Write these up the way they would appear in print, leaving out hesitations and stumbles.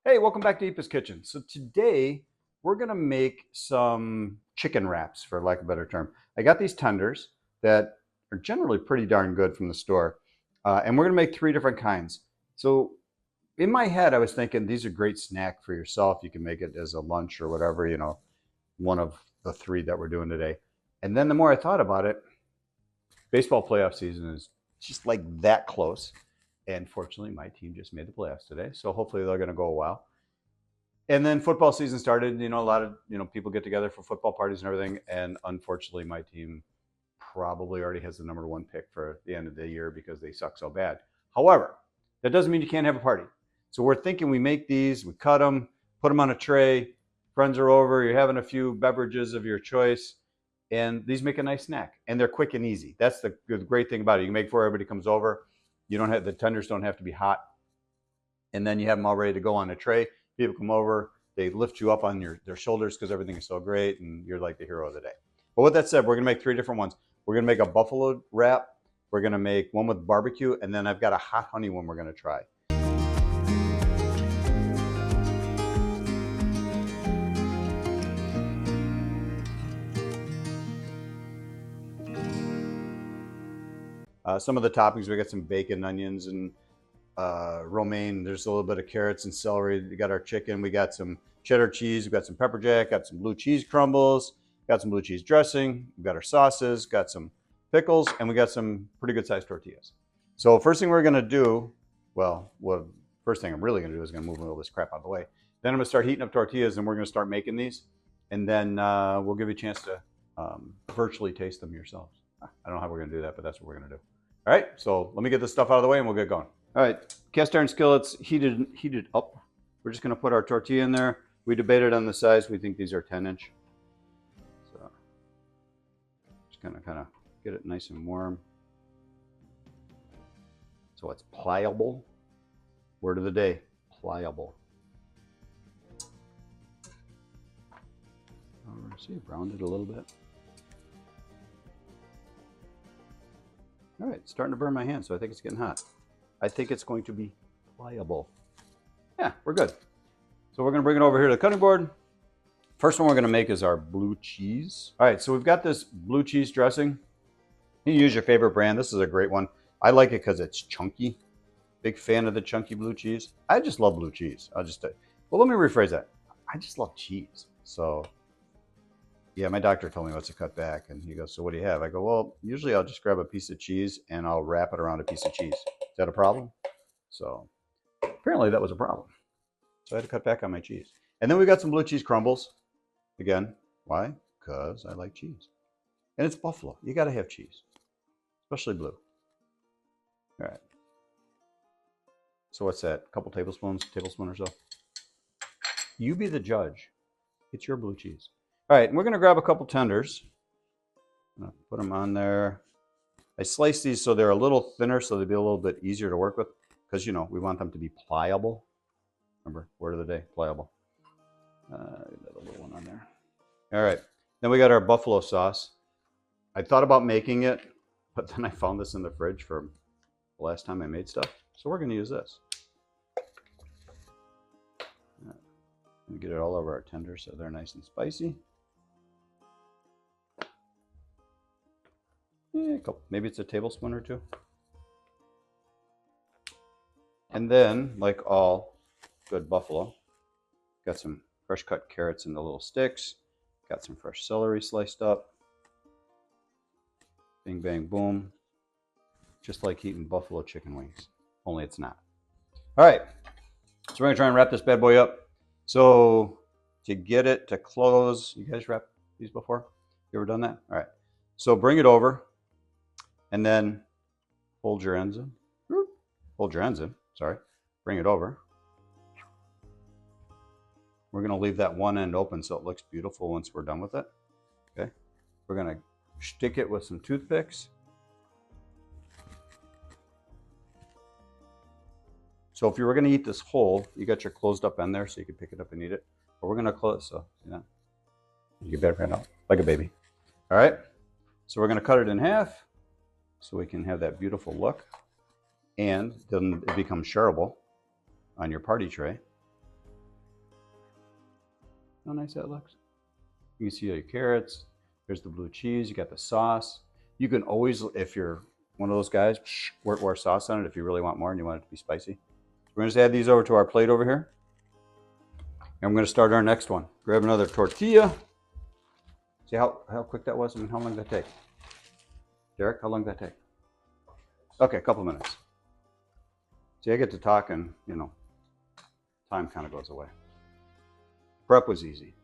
Hey, welcome back to Eepa's Kitchen. So today we're gonna make some chicken wraps, for lack of a better term. I got these tenders that are generally pretty darn good from the store, and we're gonna make three different kinds. So in my head, I was thinking these are great snack for yourself. You can make it as a lunch or whatever, one of the three that we're doing today. And then the more I thought about it, baseball playoff season is just like that close. And fortunately, my team just made the playoffs today, so hopefully they're going to go a while. And then football season started. A lot of people get together for football parties and everything. And unfortunately, my team probably already has the number one pick for the end of the year because they suck so bad. However, that doesn't mean you can't have a party. So we're thinking we make these, we cut them, put them on a tray. Friends are over. You're having a few beverages of your choice. And these make a nice snack. And they're quick and easy. That's the great thing about it. You can make before everybody comes over. You don't have, the tenders don't have to be hot. And then you have them all ready to go on a tray. People come over, they lift you up on their shoulders because everything is so great and you're like the hero of the day. But with that said, we're gonna make three different ones. We're gonna make a buffalo wrap. We're gonna make one with barbecue, and then I've got a hot honey one we're gonna try. Some of the toppings, we got some bacon, onions, and romaine. There's a little bit of carrots and celery. We got our chicken. We got some cheddar cheese. We got some pepper jack. Got some blue cheese crumbles. Got some blue cheese dressing. We got our sauces. Got some pickles, and we got some pretty good sized tortillas. So first thing we're gonna do, first thing I'm really gonna do is gonna move all this crap out of the way. Then I'm gonna start heating up tortillas, and we're gonna start making these, and then we'll give you a chance to virtually taste them yourselves. I don't know how we're gonna do that, but that's what we're gonna do. All right, so let me get this stuff out of the way and we'll get going. All right, cast iron skillet's heated up. We're just gonna put our tortilla in there. We debated on the size. We think these are 10-inch. So just gonna kind of get it nice and warm. So it's pliable. Word of the day, pliable. See, I browned it a little bit. All right, it's starting to burn my hand, so I think it's getting hot. I think it's going to be pliable. Yeah, we're good. So we're gonna bring it over here to the cutting board. First one we're gonna make is our blue cheese. All right, so we've got this blue cheese dressing. You can use your favorite brand. This is a great one. I like it because it's chunky. Big fan of the chunky blue cheese. I just love blue cheese. Well, let me rephrase that. I just love cheese. So yeah, my doctor told me what's to cut back, and he goes, so what do you have? I go, well, usually I'll just grab a piece of cheese and I'll wrap it around a piece of cheese. Is that a problem? So apparently that was a problem. So I had to cut back on my cheese. And then we got some blue cheese crumbles. Again, why? Because I like cheese. And it's buffalo. You got to have cheese, especially blue. All right. So what's that? A couple tablespoon or so? You be the judge. It's your blue cheese. All right, and we're gonna grab a couple tenders. Put them on there. I slice these so they're a little thinner so they'll be a little bit easier to work with because, we want them to be pliable. Remember, word of the day, pliable. Get a little one on there. All right, then we got our buffalo sauce. I thought about making it, but then I found this in the fridge from the last time I made stuff. So we're gonna use this. And get it all over our tenders so they're nice and spicy. Yeah, maybe it's a tablespoon or two. And then, like all good buffalo, got some fresh cut carrots in the little sticks. Got some fresh celery sliced up. Bing, bang, boom. Just like eating buffalo chicken wings, only it's not. All right, so we're gonna try and wrap this bad boy up. So to get it to close, you guys wrapped these before? You ever done that? All right, so bring it over. And then hold your ends in. Sorry. Bring it over. We're going to leave that one end open so it looks beautiful once we're done with it. Okay. We're going to stick it with some toothpicks. So if you were going to eat this whole, you got your closed up end there so you can pick it up and eat it. But we're going to close, so you better right out like a baby. All right. So we're going to cut it in half. So we can have that beautiful look, and then it becomes shareable on your party tray. How nice that looks. You can see your carrots. There's the blue cheese. You got the sauce. You can always, if you're one of those guys, pour sauce on it if you really want more and you want it to be spicy. We're going to just add these over to our plate over here. And we're going to start our next one. Grab another tortilla. See how quick that was? I mean, how long did that take? Derek, how long did that take? Okay, a couple minutes. See, I get to talking, you know, time kind of goes away. Prep was easy.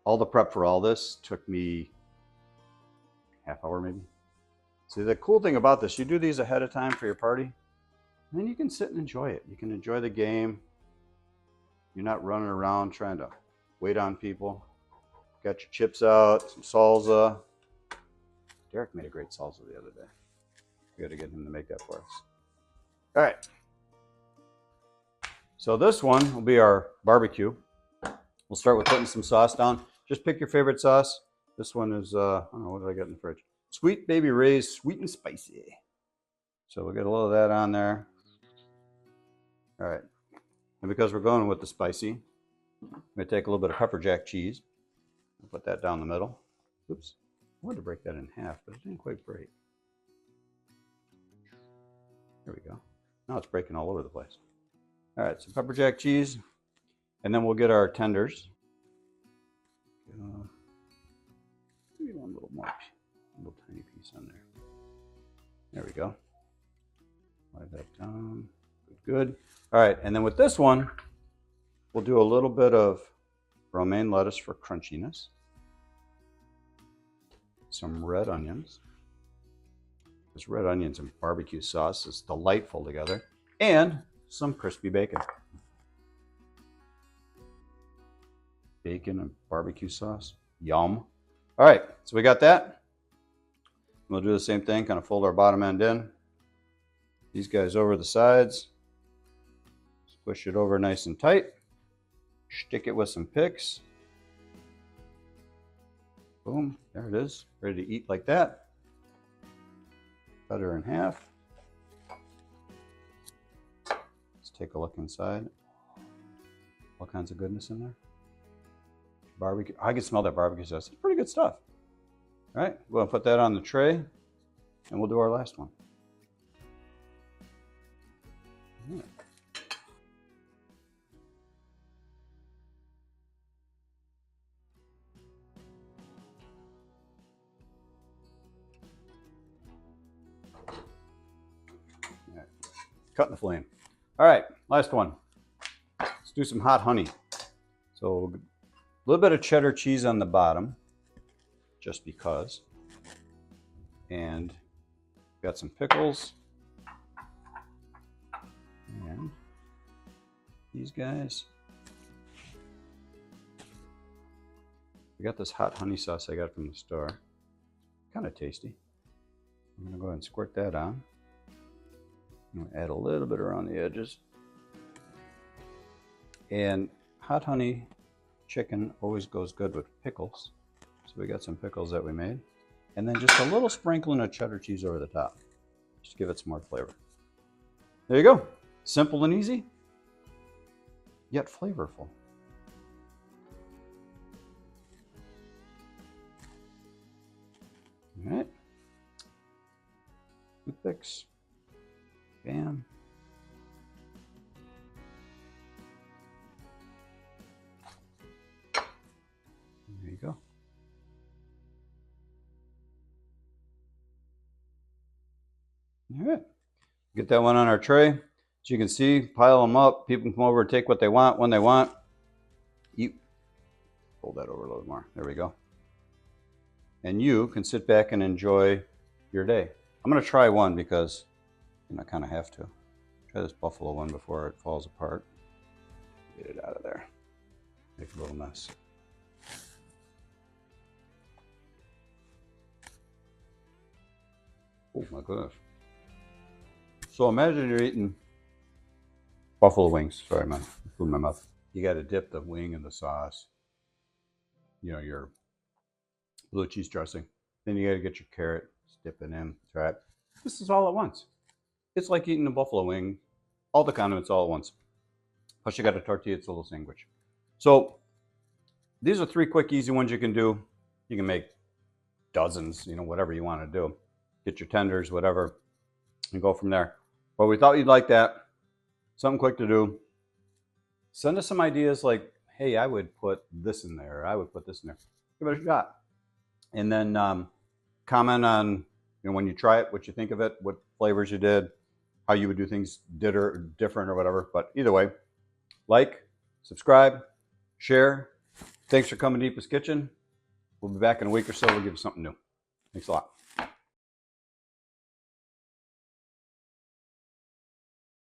All the prep for all this took me half hour maybe. See, the cool thing about this, you do these ahead of time for your party, and then you can sit and enjoy it. You can enjoy the game. You're not running around trying to wait on people. Got your chips out, some salsa. Derek made a great salsa the other day. We got to get him to make that for us. All right. So this one will be our barbecue. We'll start with putting some sauce down. Just pick your favorite sauce. This one is, I don't know, what did I get in the fridge? Sweet Baby Ray's Sweet and Spicy. So we'll get a little of that on there. All right. And because we're going with the spicy, I'm going to take a little bit of pepper jack cheese. I'll put that down the middle. Oops. I wanted to break that in half, but it didn't quite break. There we go. Now it's breaking all over the place. All right, so pepper jack cheese. And then we'll get our tenders. Maybe one little more, a little tiny piece on there. There we go. Slide that down. Good. All right, and then with this one, we'll do a little bit of romaine lettuce for crunchiness. Some red onions. This red onions and barbecue sauce is delightful together. And some crispy bacon. Bacon and barbecue sauce. Yum. All right, so we got that. We'll do the same thing, kind of fold our bottom end in. These guys over the sides. Squish it over nice and tight. Stick it with some picks. Boom, there it is. Ready to eat like that. Cut her in half. Let's take a look inside. All kinds of goodness in there. Barbecue. I can smell that barbecue sauce. It's pretty good stuff. All right, we'll put that on the tray and we'll do our last one. Yeah. Cutting the flame. All right, last one. Let's do some hot honey. So a little bit of cheddar cheese on the bottom, just because. And got some pickles. And these guys. We got this hot honey sauce I got from the store. Kind of tasty. I'm gonna go ahead and squirt that on. I'm gonna add a little bit around the edges. And hot honey chicken always goes good with pickles. So we got some pickles that we made. And then just a little sprinkling of cheddar cheese over the top. Just to give it some more flavor. There you go. Simple and easy, yet flavorful. All right. Toothpicks. Bam. There you go. All right. Get that one on our tray. As you can see, pile them up. People can come over and take what they want when they want. Eat. Fold that over a little more. There we go. And you can sit back and enjoy your day. I'm going to try one because I kind of have to. Try this buffalo one before it falls apart. Get it out of there. Make a little mess. Oh my goodness. So imagine you're eating buffalo wings. Sorry, man. Food in my mouth. You got to dip the wing in the sauce. You know, your blue cheese dressing. Then you got to get your carrot, dip it in. Try it. This is all at once. It's like eating a buffalo wing. All the condiments all at once. Plus you got a tortilla, it's a little sandwich. So these are 3 quick, easy ones you can do. You can make dozens, you know, whatever you want to do. Get your tenders, whatever, and go from there. But we thought you'd like that. Something quick to do. Send us some ideas like, hey, I would put this in there. Or I would put this in there. Give it a shot. And then comment on, you know, when you try it, what you think of it, what flavors you did, how you would do things different or whatever. But either way, like, subscribe, share. Thanks for coming to Eepa's Kitchen. We'll be back in a week or so. We'll give you something new. Thanks a lot.